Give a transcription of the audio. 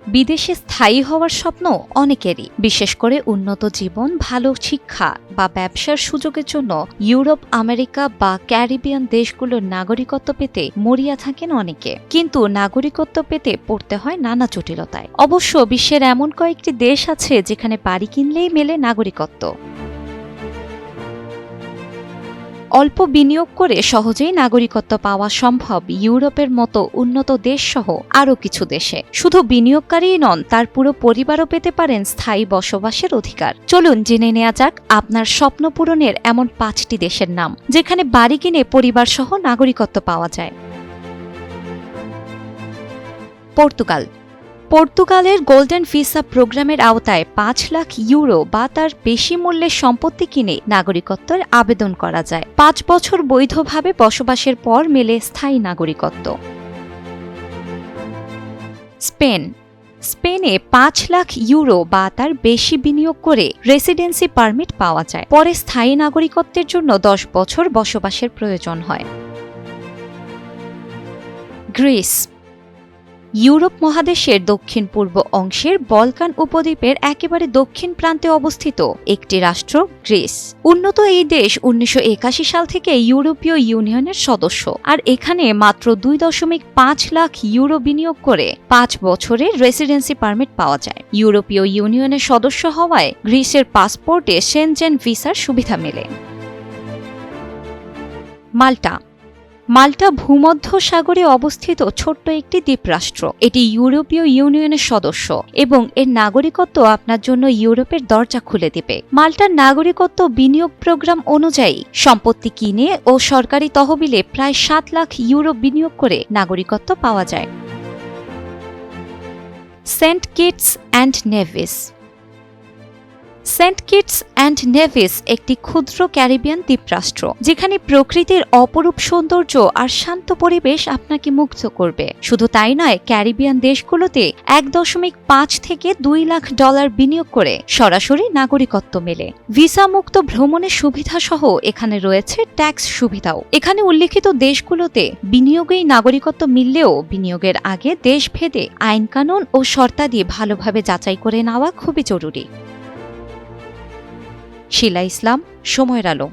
বিদেশে স্থায়ী হওয়ার স্বপ্ন অনেকেরই, বিশেষ করে উন্নত জীবন, ভালো শিক্ষা বা ব্যবসার সুযোগের জন্য ইউরোপ, আমেরিকা বা ক্যারিবিয়ান দেশগুলোর নাগরিকত্ব পেতে মরিয়া থাকেন অনেকে। কিন্তু নাগরিকত্ব পেতে পড়তে হয় নানা জটিলতায়। অবশ্য বিশ্বের এমন কয়েকটি দেশ আছে যেখানে বাড়ি কিনলেই মেলে নাগরিকত্ব। অল্প বিনিয়োগ করে সহজেই নাগরিকত্ব পাওয়া সম্ভব ইউরোপের মতো উন্নত দেশসহ আরও কিছু দেশে। শুধু বিনিয়োগকারীই নন, তার পুরো পরিবারও পেতে পারেন স্থায়ী বসবাসের অধিকার। চলুন জেনে নেওয়া যাক আপনার স্বপ্ন পূরণের এমন 5টি দেশের নাম, যেখানে বাড়ি কিনে পরিবারসহ নাগরিকত্ব পাওয়া যায়। পর্তুগাল। পর্তুগালের গোল্ডেন ভিসা প্রোগ্রামের আওতায় 5 লাখ ইউরো বা তার বেশি মূল্যের সম্পত্তি কিনে নাগরিকত্বের আবেদন করা যায়। 5 বছর বৈধভাবে বসবাসের পর মেলে স্থায়ী নাগরিকত্ব। স্পেন। স্পেনে 5 লাখ ইউরো বা তার বেশি বিনিয়োগ করে রেসিডেন্সি পারমিট পাওয়া যায়। পরে স্থায়ী নাগরিকত্বের জন্য 10 বছর বসবাসের প্রয়োজন হয়। গ্রিস। ইউরোপ মহাদেশের দক্ষিণ পূর্ব অংশের বলকান উপদ্বীপের একেবারে দক্ষিণ প্রান্তে অবস্থিত একটি রাষ্ট্র গ্রিস। উন্নত এই দেশ 1981 সাল থেকে ইউরোপীয় ইউনিয়নের সদস্য, আর এখানে মাত্র 2.5 লাখ ইউরো বিনিয়োগ করে 5 বছরের রেসিডেন্সি পারমিট পাওয়া যায়। ইউরোপীয় ইউনিয়নের সদস্য হওয়ায় গ্রিসের পাসপোর্টে সেনজেন ভিসার সুবিধা মেলে। মাল্টা। মাল্টা ভূমধ্য সাগরে অবস্থিত ছোট্ট একটি দ্বীপরাষ্ট্র। এটি ইউরোপীয় ইউনিয়নের সদস্য এবং এর নাগরিকত্ব আপনার জন্য ইউরোপের দরজা খুলে দেবে। মাল্টার নাগরিকত্ব বিনিয়োগ প্রোগ্রাম অনুযায়ী সম্পত্তি কিনে ও সরকারি তহবিলে প্রায় 7 লাখ ইউরো বিনিয়োগ করে নাগরিকত্ব পাওয়া যায়। Saint Kitts and Nevis. Saint Kitts and Nevis একটি ক্ষুদ্র ক্যারিবিয়ান দ্বীপরাষ্ট্র, যেখানে প্রকৃতির অপরূপ সৌন্দর্য আর শান্ত পরিবেশ আপনাকে মুগ্ধ করবে। শুধু তাই নয়, ক্যারিবিয়ান দেশগুলোতে 1.5 থেকে 2 লাখ ডলার বিনিয়োগ করে সরাসরি নাগরিকত্ব মেলে। ভিসা মুক্ত ভ্রমণের সুবিধা সহ এখানে রয়েছে ট্যাক্স সুবিধাও। এখানে উল্লিখিত দেশগুলোতে বিনিয়োগেই নাগরিকত্ব মিললেও বিনিয়োগের আগে দেশভেদে আইনকানুন ও শর্তাদি ভালোভাবে যাচাই করে নেওয়া খুবই জরুরি। শিলা ইসলাম, সময়ের আলো।